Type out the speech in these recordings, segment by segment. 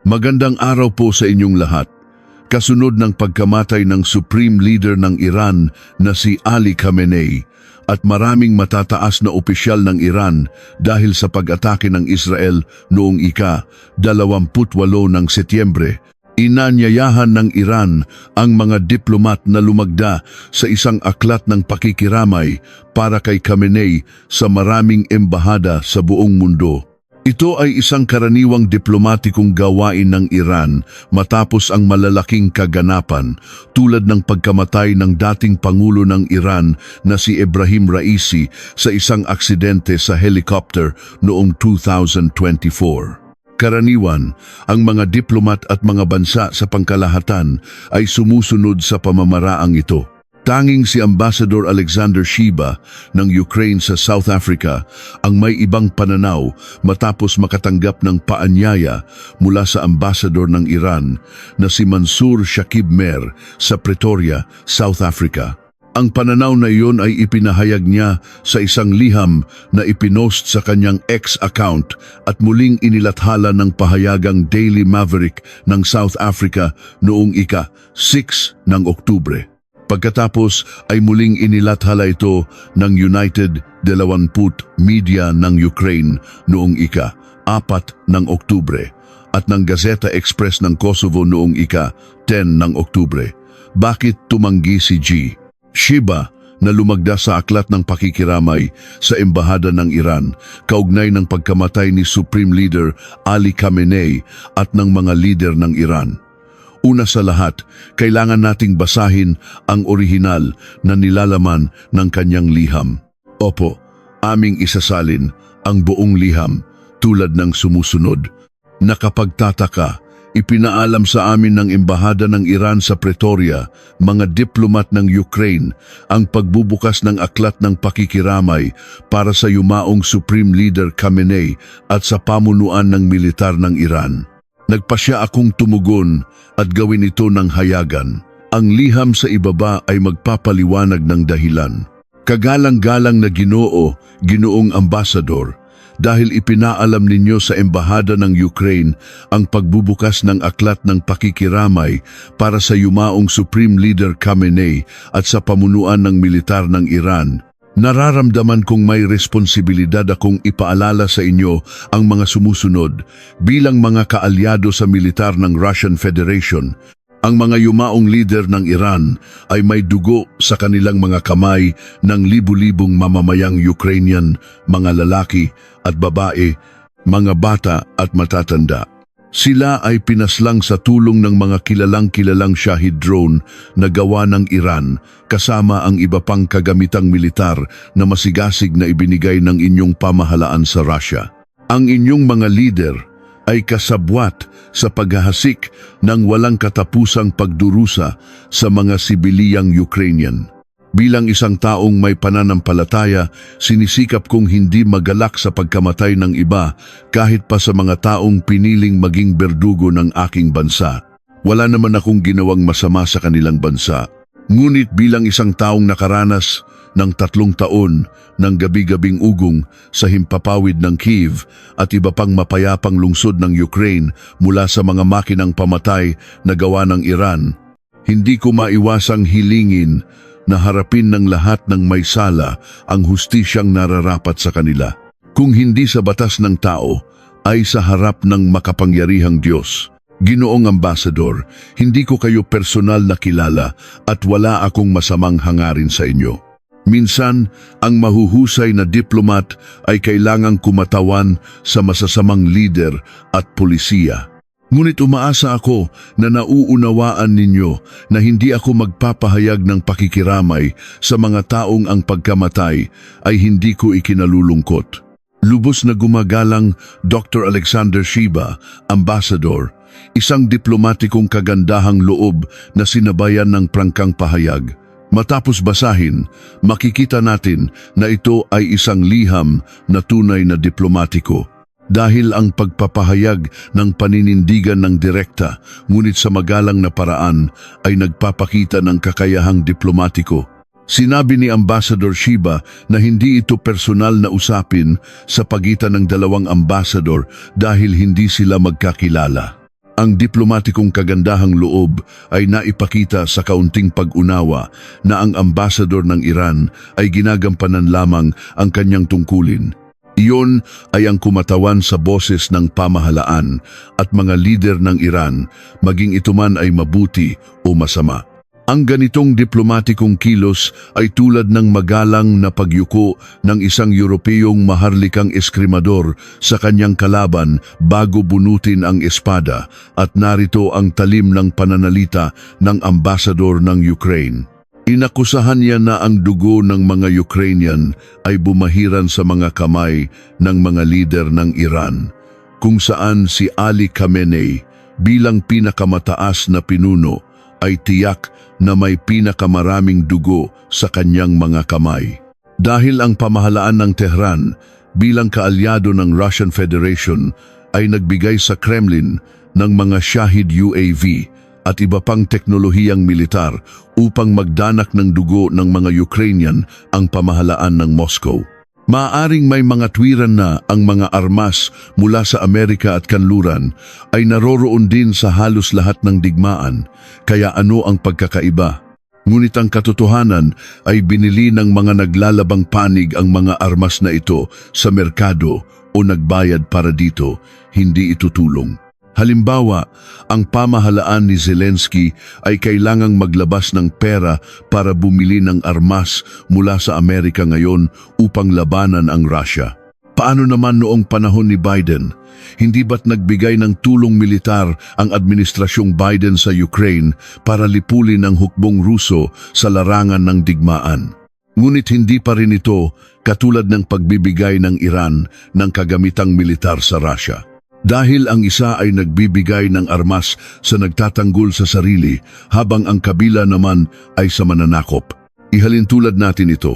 Magandang araw po sa inyong lahat. Kasunod ng pagkamatay ng Supreme Leader ng Iran na si Ali Khamenei at maraming matataas na opisyal ng Iran dahil sa pag-atake ng Israel noong ika-28 ng Setyembre, inanyayahan ng Iran ang mga diplomat na lumagda sa isang aklat ng pakikiramay para kay Khamenei sa maraming embahada sa buong mundo. Ito ay isang karaniwang diplomatikong gawain ng Iran matapos ang malalaking kaganapan tulad ng pagkamatay ng dating Pangulo ng Iran na si Ebrahim Raisi sa isang aksidente sa helicopter noong 2024. Karaniwan, ang mga diplomat at mga bansa sa pangkalahatan ay sumusunod sa pamamaraang ito. Tanging si Ambassador Alexander Shiba ng Ukraine sa South Africa ang may ibang pananaw matapos makatanggap ng paanyaya mula sa Ambassador ng Iran na si Mansour Shakib Mer sa Pretoria, South Africa. Ang pananaw na iyon ay ipinahayag niya sa isang liham na ipinost sa kanyang X account at muling inilathala ng pahayagang Daily Maverick ng South Africa noong ika-6 ng Oktubre. Pagkatapos ay muling inilathala ito ng United 20 Media ng Ukraine noong ika-4 ng Oktubre at ng Gazeta Express ng Kosovo noong ika-10 ng Oktubre. Bakit tumanggi si Shiba na lumagda sa aklat ng pakikiramay sa embahada ng Iran kaugnay ng pagkamatay ni Supreme Leader Ali Khamenei at ng mga lider ng Iran? Una sa lahat, kailangan nating basahin ang orihinal na nilalaman ng kanyang liham. Opo, aming isasalin ang buong liham tulad ng sumusunod. Nakapagtataka, ipinaalam sa amin ng embahada ng Iran sa Pretoria, mga diplomat ng Ukraine, ang pagbubukas ng aklat ng pakikiramay para sa yumaong Supreme Leader Khamenei at sa pamunuan ng militar ng Iran. Nagpasya akong tumugon at gawin ito ng hayagan. Ang liham sa ibaba ay magpapaliwanag ng dahilan. Kagalang-galang na Ginoong Ambassador, dahil ipinaalam ninyo sa embahada ng Ukraine ang pagbubukas ng aklat ng pakikiramay para sa yumaong Supreme Leader Khamenei at sa pamunuan ng militar ng Iran, nararamdaman kong may responsibilidad akong ipaalala sa inyo ang mga sumusunod bilang mga kaalyado sa militar ng Russian Federation. Ang mga yumaong leader ng Iran ay may dugo sa kanilang mga kamay ng libu-libong mamamayang Ukrainian, mga lalaki at babae, mga bata at matatanda. Sila ay pinaslang sa tulong ng mga kilalang Shahid drone na gawa ng Iran kasama ang iba pang kagamitang militar na masigasig na ibinigay ng inyong pamahalaan sa Russia. Ang inyong mga leader ay kasabwat sa paghahasik ng walang katapusang pagdurusa sa mga sibiliyang Ukrainian. Bilang isang taong may pananampalataya, sinisikap kong hindi magalak sa pagkamatay ng iba kahit pa sa mga taong piniling maging berdugo ng aking bansa. Wala naman akong ginawang masama sa kanilang bansa. Ngunit bilang isang taong nakaranas ng 3 taon ng gabi-gabing ugong sa himpapawid ng Kyiv at iba pang mapayapang lungsod ng Ukraine mula sa mga makinang pamatay na gawa ng Iran, hindi ko maiwasang hilingin na harapin ng lahat ng may sala ang hustisyang nararapat sa kanila. Kung hindi sa batas ng tao, ay sa harap ng makapangyarihang Diyos. Ginoong Ambassador, hindi ko kayo personal na kilala at wala akong masamang hangarin sa inyo. Minsan, ang mahuhusay na diplomat ay kailangang kumatawan sa masasamang lider at pulisiya. Ngunit umaasa ako na nauunawaan ninyo na hindi ako magpapahayag ng pakikiramay sa mga taong ang pagkamatay ay hindi ko ikinalulungkot. Lubos na gumagalang Dr. Alexander Shiba, Ambassador, isang diplomatikong kagandahang loob na sinabayan ng prangkang pahayag. Matapos basahin, makikita natin na ito ay isang liham na tunay na diplomatiko. Dahil ang pagpapahayag ng paninindigan ng direkta ngunit sa magalang na paraan ay nagpapakita ng kakayahang diplomatiko. Sinabi ni Ambassador Shiba na hindi ito personal na usapin sa pagitan ng dalawang ambassador dahil hindi sila magkakilala. Ang diplomatikong kagandahang loob ay naipakita sa kaunting pag-unawa na ang ambasador ng Iran ay ginagampanan lamang ang kanyang tungkulin. Iyon ay ang kumatawan sa boses ng pamahalaan at mga lider ng Iran, maging ito man ay mabuti o masama. Ang ganitong diplomatikong kilos ay tulad ng magalang na pagyuko ng isang Europeyong maharlikang eskrimador sa kanyang kalaban bago bunutin ang espada, at narito ang talim ng pananalita ng ambasador ng Ukraine. Inakusahan niya na ang dugo ng mga Ukrainian ay bumahiran sa mga kamay ng mga lider ng Iran, kung saan si Ali Khamenei bilang pinakamataas na pinuno ay tiyak na may pinakamaraming dugo sa kanyang mga kamay. Dahil ang pamahalaan ng Tehran bilang kaalyado ng Russian Federation ay nagbigay sa Kremlin ng mga Shahid UAV at iba pang teknolohiyang militar upang magdanak ng dugo ng mga Ukrainian ang pamahalaan ng Moscow. Maaaring may mga tuwiran na ang mga armas mula sa Amerika at kanluran ay naroroon din sa halos lahat ng digmaan, kaya ano ang pagkakaiba? Ngunit ang katotohanan ay binili ng mga naglalabang panig ang mga armas na ito sa merkado o nagbayad para dito, hindi ito tulong. Halimbawa, ang pamahalaan ni Zelensky ay kailangang maglabas ng pera para bumili ng armas mula sa Amerika ngayon upang labanan ang Russia. Paano naman noong panahon ni Biden? Hindi ba't nagbigay ng tulong militar ang administrasyong Biden sa Ukraine para lipulin ang hukbong Ruso sa larangan ng digmaan? Ngunit hindi pa rin ito katulad ng pagbibigay ng Iran ng kagamitang militar sa Russia. Dahil ang isa ay nagbibigay ng armas sa nagtatanggol sa sarili habang ang kabila naman ay sa mananakop. Ihalintulad natin ito.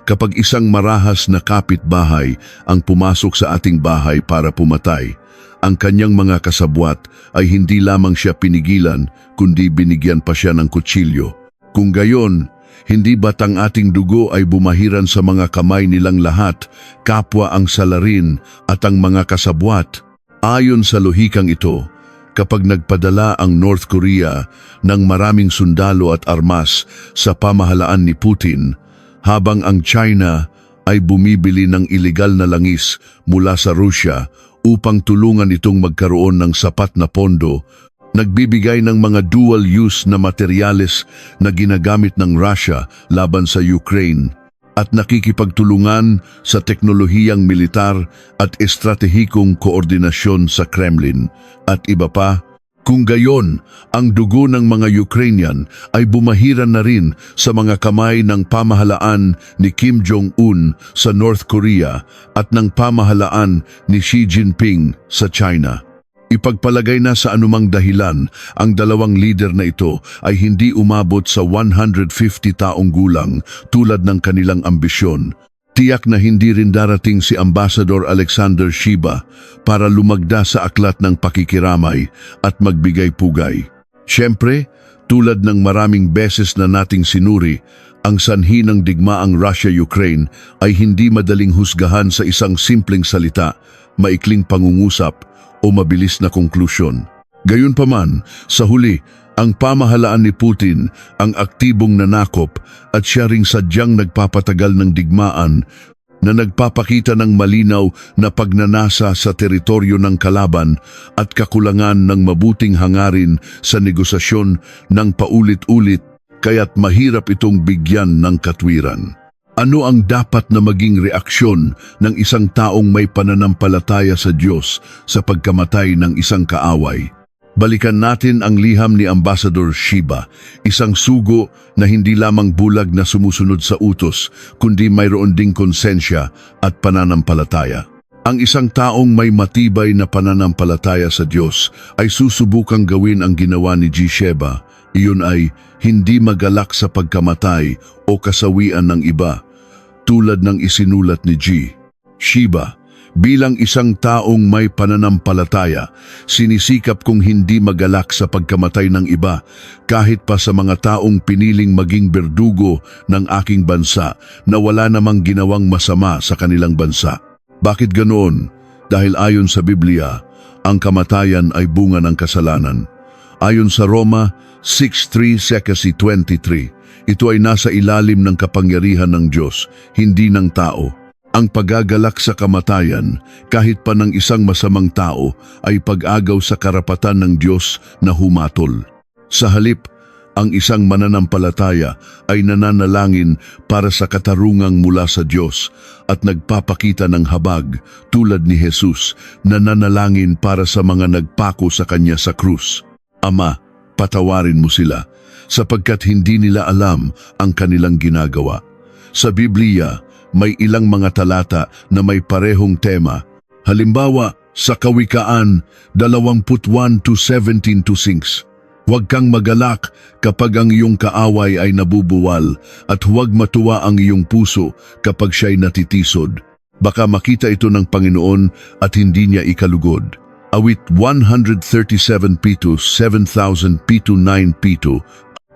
Kapag isang marahas na kapitbahay ang pumasok sa ating bahay para pumatay, ang kanyang mga kasabwat ay hindi lamang siya pinigilan kundi binigyan pa siya ng kutsilyo. Kung gayon, hindi ba't ang ating dugo ay bumahiran sa mga kamay nilang lahat, kapwa ang salarin at ang mga kasabwat? Ayon sa lohikang ito, kapag nagpadala ang North Korea ng maraming sundalo at armas sa pamahalaan ni Putin, habang ang China ay bumibili ng ilegal na langis mula sa Russia upang tulungan itong magkaroon ng sapat na pondo, nagbibigay ng mga dual-use na materyales na ginagamit ng Russia laban sa Ukraine, at nakikipagtulungan sa teknolohiyang militar at estratehikong koordinasyon sa Kremlin, at iba pa. Kung gayon, ang dugo ng mga Ukrainian ay bumahiran na rin sa mga kamay ng pamahalaan ni Kim Jong-un sa North Korea at ng pamahalaan ni Xi Jinping sa China. Ipagpalagay na sa anumang dahilan, ang dalawang lider na ito ay hindi umabot sa 150 taong gulang tulad ng kanilang ambisyon. Tiyak na hindi rin darating si Ambassador Alexander Shiba para lumagda sa aklat ng pakikiramay at magbigay pugay. Siyempre, tulad ng maraming beses na nating sinuri, ang sanhi ng digmaang Russia-Ukraine ay hindi madaling husgahan sa isang simpleng salita, maikling pangungusap, o mabilis na konklusyon. Gayunpaman, sa huli, ang pamahalaan ni Putin ang aktibong nanakop at siya ring sadyang nagpapatagal ng digmaan na nagpapakita ng malinaw na pagnanasa sa teritoryo ng kalaban at kakulangan ng mabuting hangarin sa negosasyon ng paulit-ulit, kaya't mahirap itong bigyan ng katwiran. Ano ang dapat na maging reaksyon ng isang taong may pananampalataya sa Diyos sa pagkamatay ng isang kaaway? Balikan natin ang liham ni Ambassador Shiba, isang sugo na hindi lamang bulag na sumusunod sa utos, kundi mayroon ding konsensya at pananampalataya. Ang isang taong may matibay na pananampalataya sa Diyos ay susubukang gawin ang ginawa ni Sheba. Iyon ay hindi magalak sa pagkamatay o kasawian ng iba, tulad ng isinulat ni Shiba. Bilang isang taong may pananampalataya, sinisikap kong hindi magalak sa pagkamatay ng iba, kahit pa sa mga taong piniling maging berdugo ng aking bansa na wala namang ginawang masama sa kanilang bansa. Bakit ganoon? Dahil ayon sa Biblia, Ang kamatayan ay bunga ng kasalanan. Ayon sa Roma 6:3-23, ito ay nasa ilalim ng kapangyarihan ng Diyos, hindi ng tao. Ang paggagalak sa kamatayan, kahit pa ng isang masamang tao, ay pag-agaw sa karapatan ng Diyos na humatol. Sa halip, ang isang mananampalataya ay nananalangin para sa katarungang mula sa Diyos at nagpapakita ng habag tulad ni Jesus na nanalangin para sa mga nagpako sa Kanya sa krus. Ama, patawarin mo sila sapagkat hindi nila alam ang kanilang ginagawa. Sa Biblia, may ilang mga talata na may parehong tema. Halimbawa, sa Kawikaan 21:17-6, huwag kang magalak kapag ang iyong kaaway ay nabubuwal at huwag matuwa ang iyong puso kapag siya'y natitisod. Baka makita ito ng Panginoon at hindi niya ikalugod. Awit 137:7,000-9.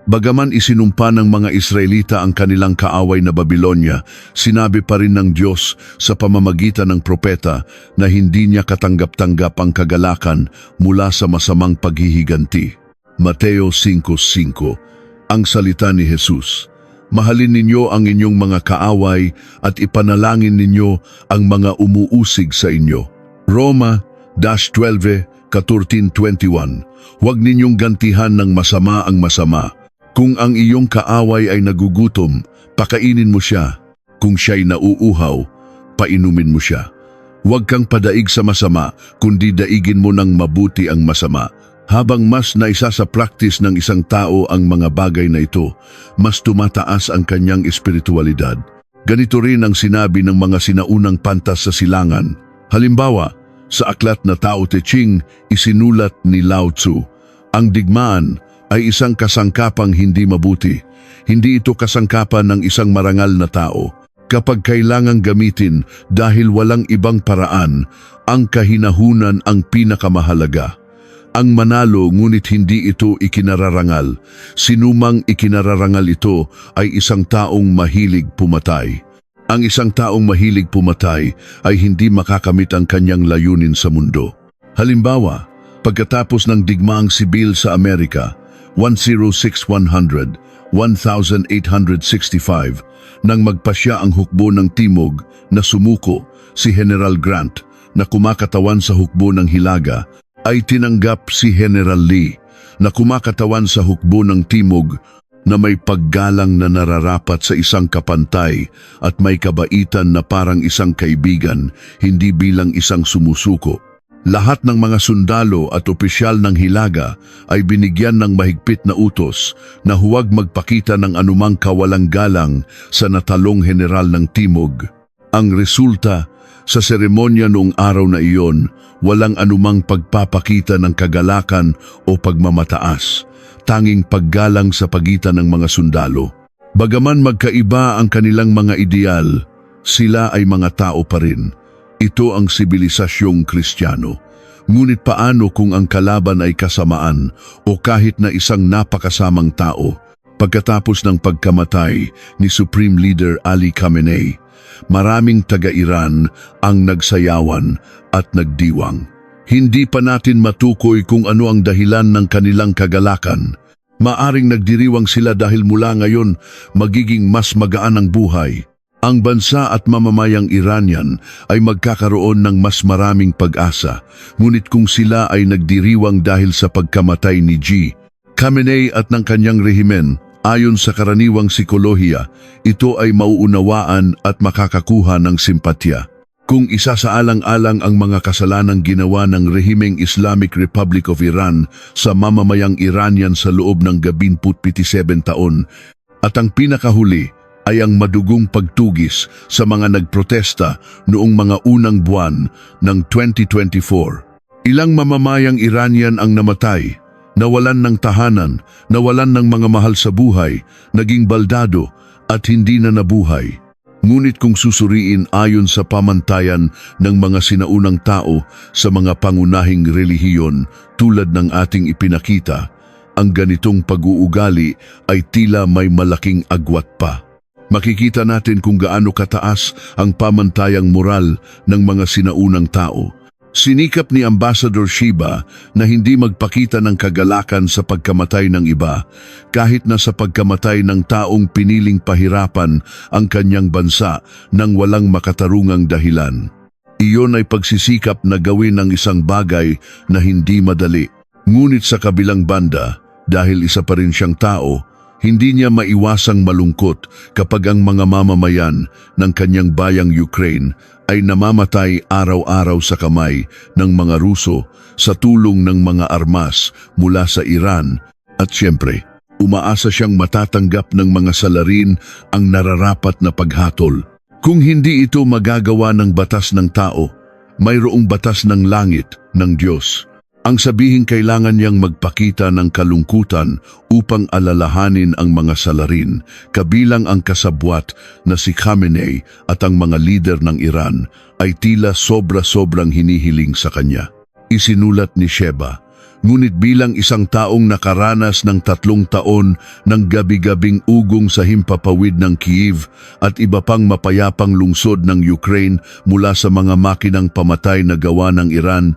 Bagaman isinumpa ng mga Israelita ang kanilang kaaway na Babilonya, sinabi pa rin ng Diyos sa pamamagitan ng propeta na hindi niya katanggap-tanggap ang kagalakan mula sa masamang paghihiganti. Mateo 5:5. Ang salita ni Jesus, mahalin ninyo ang inyong mga kaaway at ipanalangin ninyo ang mga umuusig sa inyo. Roma 12:14-21. Huwag ninyong gantihan ng masama ang masama. Kung ang iyong kaaway ay nagugutom, pakainin mo siya. Kung siya'y nauuhaw, painumin mo siya. Huwag kang padaig sa masama, kundi daigin mo ng mabuti ang masama. Habang mas naisa sa praktis ng isang tao ang mga bagay na ito, mas tumataas ang kanyang espiritualidad. Ganito rin ang sinabi ng mga sinaunang pantas sa silangan. Halimbawa, sa aklat na Tao Te Ching, isinulat ni Lao Tzu, ang digmaan ay isang kasangkapang hindi mabuti. Hindi ito kasangkapan ng isang marangal na tao. Kapag kailangang gamitin dahil walang ibang paraan, ang kahinahunan ang pinakamahalaga. Ang manalo ngunit hindi ito ikinararangal. Sinumang ikinararangal ito ay isang taong mahilig pumatay. Ang isang taong mahilig pumatay ay hindi makakamit ang kanyang layunin sa mundo. Halimbawa, pagkatapos ng digmaang sibil sa Amerika, 1865, nang magpasya ang hukbo ng Timog na sumuko, si General Grant na kumakatawan sa hukbo ng Hilaga ay tinanggap si General Lee na kumakatawan sa hukbo ng Timog na may paggalang na nararapat sa isang kapantay at may kabaitan na parang isang kaibigan, hindi bilang isang sumusuko. Lahat ng mga sundalo at opisyal ng Hilaga ay binigyan ng mahigpit na utos na huwag magpakita ng anumang kawalang galang sa natalong general ng Timog. Ang resulta, sa seremonya noong araw na iyon, walang anumang pagpapakita ng kagalakan o pagmamataas, tanging paggalang sa pagitan ng mga sundalo. Bagaman magkaiba ang kanilang mga ideal, sila ay mga tao pa rin. Ito ang sibilisasyong Kristiyano. Ngunit paano kung ang kalaban ay kasamaan o kahit na isang napakasamang tao? Pagkatapos ng pagkamatay ni Supreme Leader Ali Khamenei, maraming taga-Iran ang nagsayawan at nagdiwang. Hindi pa natin matukoy kung ano ang dahilan ng kanilang kagalakan. Maaring nagdiriwang sila dahil mula ngayon magiging mas magaan ang buhay. Ang bansa at mamamayang Iranian ay magkakaroon ng mas maraming pag-asa, ngunit kung sila ay nagdiriwang dahil sa pagkamatay ni G. Khamenei at ng kanyang rehimen, ayon sa karaniwang psikolohiya, ito ay mauunawaan at makakakuha ng simpatya. Kung isasaalang-alang ang mga kasalanang ginawa ng rehimeng Islamic Republic of Iran sa mamamayang Iranian sa loob ng 27 taon, at ang pinakahuli ay ang madugong pagtugis sa mga nagprotesta noong mga unang buwan ng 2024. Ilang mamamayang Iranian ang namatay, nawalan ng tahanan, nawalan ng mga mahal sa buhay, naging baldado at hindi na nabuhay. Ngunit kung susuriin ayon sa pamantayan ng mga sinaunang tao sa mga pangunahing relihiyon tulad ng ating ipinakita, ang ganitong pag-uugali ay tila may malaking agwat pa. Makikita natin kung gaano kataas ang pamantayang moral ng mga sinaunang tao. Sinikap ni Ambassador Shiba na hindi magpakita ng kagalakan sa pagkamatay ng iba, kahit na sa pagkamatay ng taong piniling pahirapan ang kanyang bansa nang walang makatarungang dahilan. Iyon ay pagsisikap na gawin ang isang bagay na hindi madali. Ngunit sa kabilang banda, dahil isa pa rin siyang tao, hindi niya maiwasang malungkot kapag ang mga mamamayan ng kanyang bayang Ukraine ay namamatay araw-araw sa kamay ng mga Ruso sa tulong ng mga armas mula sa Iran. At siyempre, umaasa siyang matatanggap ng mga salarin ang nararapat na paghatol. Kung hindi ito magagawa ng batas ng tao, mayroong batas ng langit ng Diyos. Ang sabihing kailangan niyang magpakita ng kalungkutan upang alalahanin ang mga salarin, kabilang ang kasabwat na si Khamenei at ang mga lider ng Iran, ay tila sobra-sobrang hinihiling sa kanya. Isinulat ni Sheba, ngunit bilang isang taong nakaranas ng 3 taon ng gabi-gabing ugong sa himpapawid ng Kyiv at iba pang mapayapang lungsod ng Ukraine mula sa mga makinang pamatay na gawa ng Iran,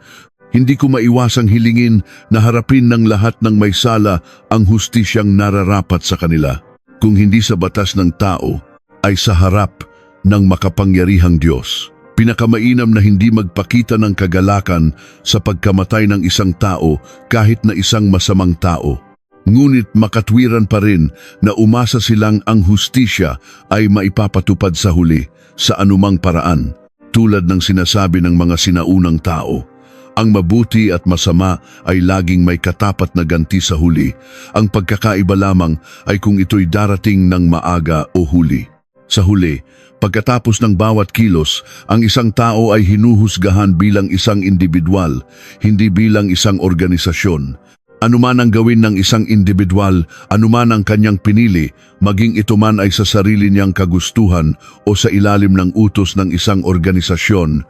hindi ko maiwasang hilingin na harapin ng lahat ng may sala ang hustisyang nararapat sa kanila. Kung hindi sa batas ng tao, ay sa harap ng makapangyarihang Diyos. Pinakamainam na hindi magpakita ng kagalakan sa pagkamatay ng isang tao kahit na isang masamang tao. Ngunit makatwiran pa rin na umasa silang ang hustisya ay maipapatupad sa huli sa anumang paraan, tulad ng sinasabi ng mga sinaunang tao. Ang mabuti at masama ay laging may katapat na ganti sa huli. Ang pagkakaiba lamang ay kung ito'y darating ng maaga o huli. Sa huli, pagkatapos ng bawat kilos, ang isang tao ay hinuhusgahan bilang isang individual, hindi bilang isang organisasyon. Anuman ang gawin ng isang individual, anuman ang kanyang pinili, maging ito man ay sa sarili niyang kagustuhan o sa ilalim ng utos ng isang organisasyon,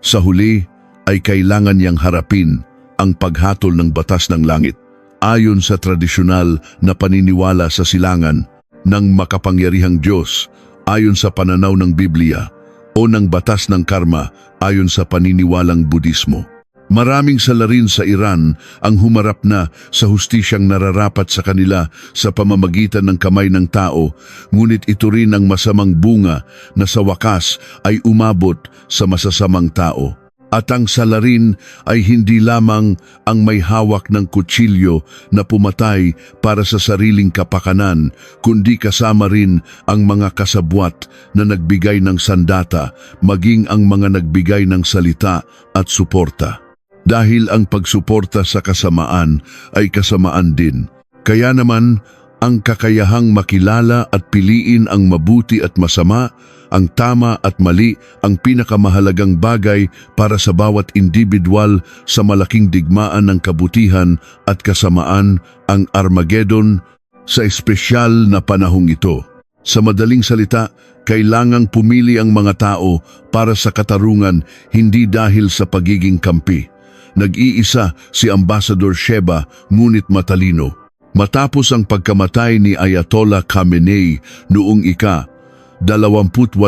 sa huli, ay kailangan niyang harapin ang paghatol ng batas ng langit ayon sa tradisyonal na paniniwala sa silangan ng makapangyarihang Diyos ayon sa pananaw ng Biblia o ng batas ng karma ayon sa paniniwalang Budismo. Maraming salarin sa Iran ang humarap na sa hustisyang nararapat sa kanila sa pamamagitan ng kamay ng tao, ngunit ito rin ang masamang bunga na sa wakas ay umabot sa masasamang tao. At ang salarin ay hindi lamang ang may hawak ng kutsilyo na pumatay para sa sariling kapakanan, kundi kasama rin ang mga kasabwat na nagbigay ng sandata, maging ang mga nagbigay ng salita at suporta. Dahil ang pagsuporta sa kasamaan ay kasamaan din. Kaya naman, ang kakayahang makilala at piliin ang mabuti at masama, ang tama at mali, ang pinakamahalagang bagay para sa bawat individual sa malaking digmaan ng kabutihan at kasamaan, ang Armageddon, sa espesyal na panahong ito. Sa madaling salita, kailangang pumili ang mga tao para sa katarungan, hindi dahil sa pagiging kampi. Nag-iisa si Ambassador Sheba, ngunit matalino. Matapos ang pagkamatay ni Ayatollah Khamenei noong 28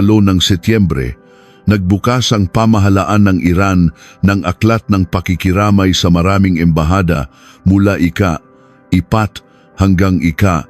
ng Setyembre, nagbukas ang pamahalaan ng Iran ng aklat ng pakikiramay sa maraming embahada mula 4 hanggang 3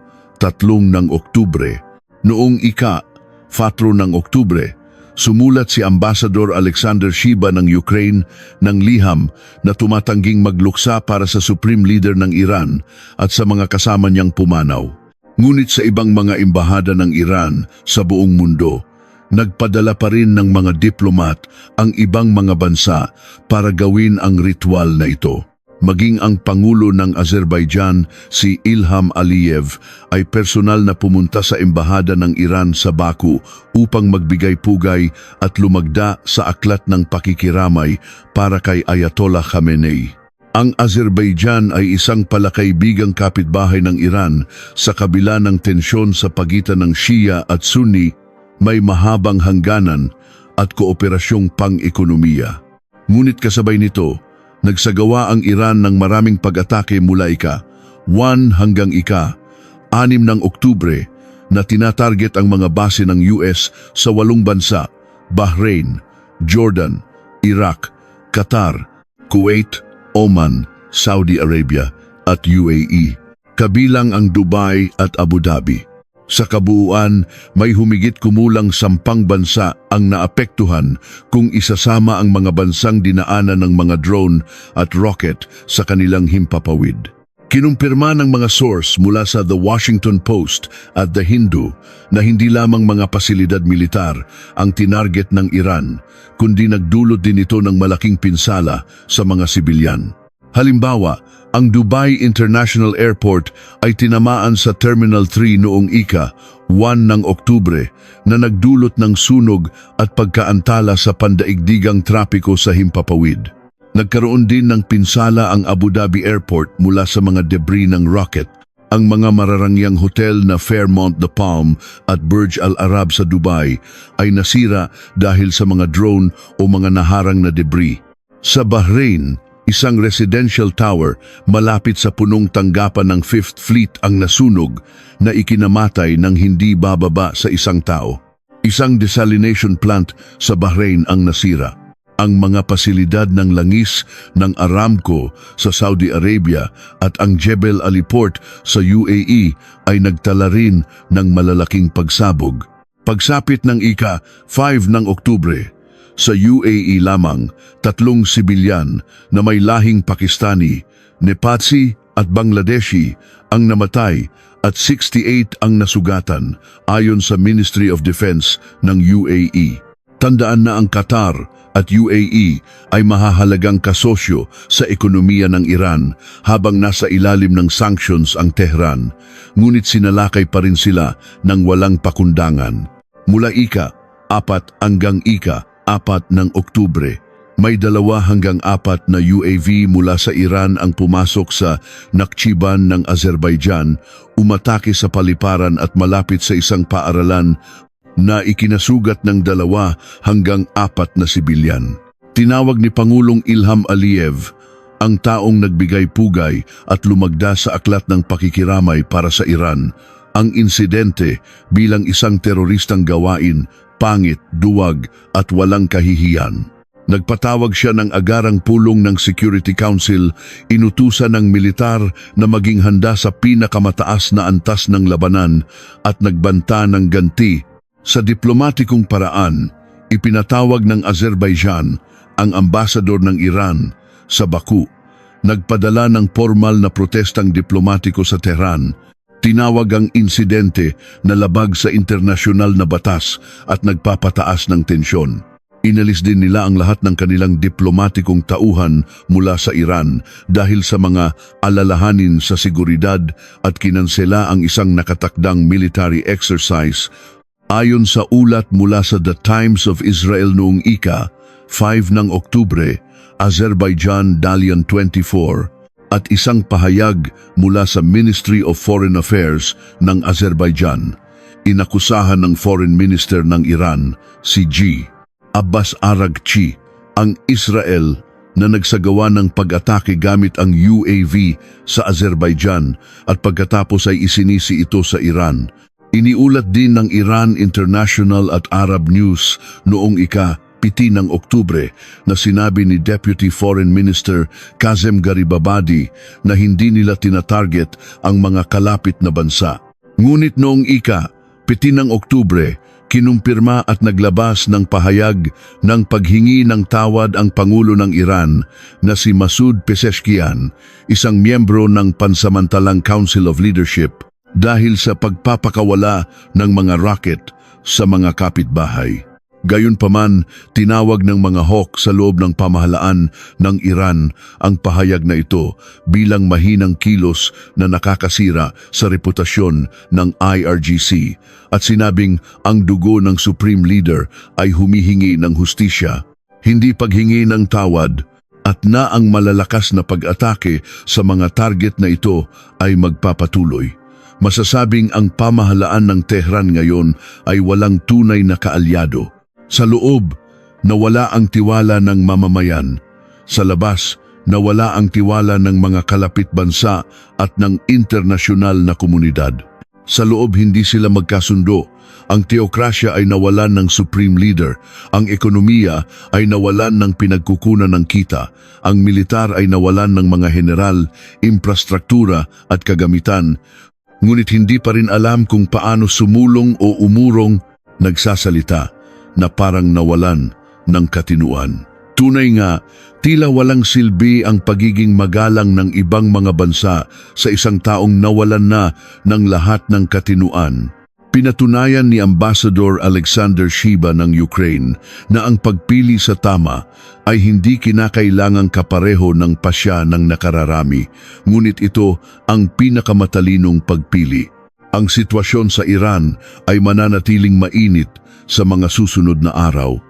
ng Oktubre. Noong 4 ng Oktubre, sumulat si Ambassador Alexander Shiba ng Ukraine ng liham na tumatangging magluksa para sa Supreme Leader ng Iran at sa mga kasama niyang pumanaw. Ngunit sa ibang mga embahada ng Iran sa buong mundo, nagpadala pa rin ng mga diplomat ang ibang mga bansa para gawin ang ritual na ito. Maging ang Pangulo ng Azerbaijan, si Ilham Aliyev, ay personal na pumunta sa embahada ng Iran sa Baku upang magbigay pugay at lumagda sa aklat ng pakikiramay para kay Ayatollah Khamenei. Ang Azerbaijan ay isang palakaibigang kapitbahay ng Iran sa kabila ng tensyon sa pagitan ng Shia at Sunni, may mahabang hangganan at kooperasyong pang-ekonomiya. Ngunit kasabay nito, nagsagawa ang Iran ng maraming pag-atake mula 1 hanggang 6 ng Oktubre na tinatarget ang mga base ng US sa 8 bansa, Bahrain, Jordan, Iraq, Qatar, Kuwait, Oman, Saudi Arabia at UAE, kabilang ang Dubai at Abu Dhabi. Sa kabuuan, may humigit kumulang 10 bansa ang naapektuhan kung isasama ang mga bansang dinaanan ng mga drone at rocket sa kanilang himpapawid. Kinumpirma ng mga source mula sa The Washington Post at The Hindu na hindi lamang mga pasilidad militar ang tinarget ng Iran, kundi nagdulot din ito ng malaking pinsala sa mga sibilyan. Halimbawa, ang Dubai International Airport ay tinamaan sa Terminal 3 noong ika-1 ng Oktubre na nagdulot ng sunog at pagkaantala sa pandaigdigang trapiko sa himpapawid. Nagkaroon din ng pinsala ang Abu Dhabi Airport mula sa mga debris ng rocket. Ang mga mararangyang hotel na Fairmont The Palm at Burj Al Arab sa Dubai ay nasira dahil sa mga drone o mga naharang na debris. Sa Bahrain, isang residential tower malapit sa punong tanggapan ng Fifth Fleet ang nasunog na ikinamatay ng hindi bababa sa isang tao. Isang desalination plant sa Bahrain ang nasira. Ang mga pasilidad ng langis ng Aramco sa Saudi Arabia at ang Jebel Ali Port sa UAE ay nagtala rin ng malalaking pagsabog. Pagsapit ng ika-5 ng Oktubre, sa UAE lamang, 3 sibilyan na may lahing Pakistani, Nepali at Bangladeshi ang namatay at 68 ang nasugatan ayon sa Ministry of Defense ng UAE. Tandaan na ang Qatar at UAE ay mahahalagang kasosyo sa ekonomiya ng Iran habang nasa ilalim ng sanctions ang Tehran, ngunit sinalakay pa rin sila ng walang pakundangan. Mula ika-4 hanggang ika-4 ng Oktubre, may 2 hanggang 4 na UAV mula sa Iran ang pumasok sa Nakhchivan ng Azerbaijan, umatake sa paliparan at malapit sa isang paaralan na ikinasugat ng 2 hanggang 4 na sibilyan. Tinawag ni Pangulong Ilham Aliyev ang taong nagbigay pugay at lumagda sa aklat ng pakikiramay para sa Iran ang insidente bilang isang teroristang gawain, pangit, duwag at walang kahihiyan. Nagpatawag siya ng agarang pulong ng Security Council, inutusan ng militar na maging handa sa pinakamataas na antas ng labanan at nagbanta ng ganti. Sa diplomatikong paraan, ipinatawag ng Azerbaijan ang ambasador ng Iran sa Baku. Nagpadala ng formal na protestang diplomatiko sa Tehran. Tinawag ang insidente na labag sa internasyonal na batas at nagpapataas ng tensyon. Inalis din nila ang lahat ng kanilang diplomatikong tauhan mula sa Iran dahil sa mga alalahanin sa seguridad at kinansela ang isang nakatakdang military exercise. Ayon sa ulat mula sa The Times of Israel noong ika-5 ng Oktubre, Azerbaijan Dalian 24 at isang pahayag mula sa Ministry of Foreign Affairs ng Azerbaijan, inakusahan ng Foreign Minister ng Iran, si G. Abbas Araghchi, ang Israel na nagsagawa ng pag-atake gamit ang UAV sa Azerbaijan at pagkatapos ay isinisi ito sa Iran. Iniulat din ng Iran International at Arab News noong ika-7 ng Oktubre na sinabi ni Deputy Foreign Minister Kazem Garibabadi na hindi nila tinatarget ang mga kalapit na bansa. Ngunit noong ika-7 ng Oktubre, kinumpirma at naglabas ng pahayag ng paghingi ng tawad ang Pangulo ng Iran na si Masoud Pezeshkian, isang miyembro ng Pansamantalang Council of Leadership, dahil sa pagpapakawala ng mga rocket sa mga kapitbahay. Gayunpaman, tinawag ng mga hawk sa loob ng pamahalaan ng Iran ang pahayag na ito bilang mahinang kilos na nakakasira sa reputasyon ng IRGC at sinabing ang dugo ng Supreme Leader ay humihingi ng hustisya, hindi paghingi ng tawad, at na ang malalakas na pag-atake sa mga target na ito ay magpapatuloy. Masasabing ang pamahalaan ng Tehran ngayon ay walang tunay na kaalyado. Sa loob, nawala ang tiwala ng mamamayan. Sa labas, nawala ang tiwala ng mga kalapit bansa at ng internasyonal na komunidad. Sa loob hindi sila magkasundo. Ang teokrasya ay nawalan ng supreme leader. Ang ekonomiya ay nawalan ng pinagkukunan ng kita. Ang militar ay nawalan ng mga general, infrastruktura at kagamitan. Ngunit hindi pa rin alam kung paano sumulong o umurong, nagsasalita na parang nawalan ng katinuan. Tunay nga, tila walang silbi ang pagiging magalang ng ibang mga bansa sa isang taong nawalan na ng lahat ng katinuan. Pinatunayan ni Ambassador Alexander Shiba ng Ukraine na ang pagpili sa tama ay hindi kinakailangang kapareho ng pasya ng nakararami, ngunit ito ang pinakamatalinong pagpili. Ang sitwasyon sa Iran ay mananatiling mainit sa mga susunod na araw.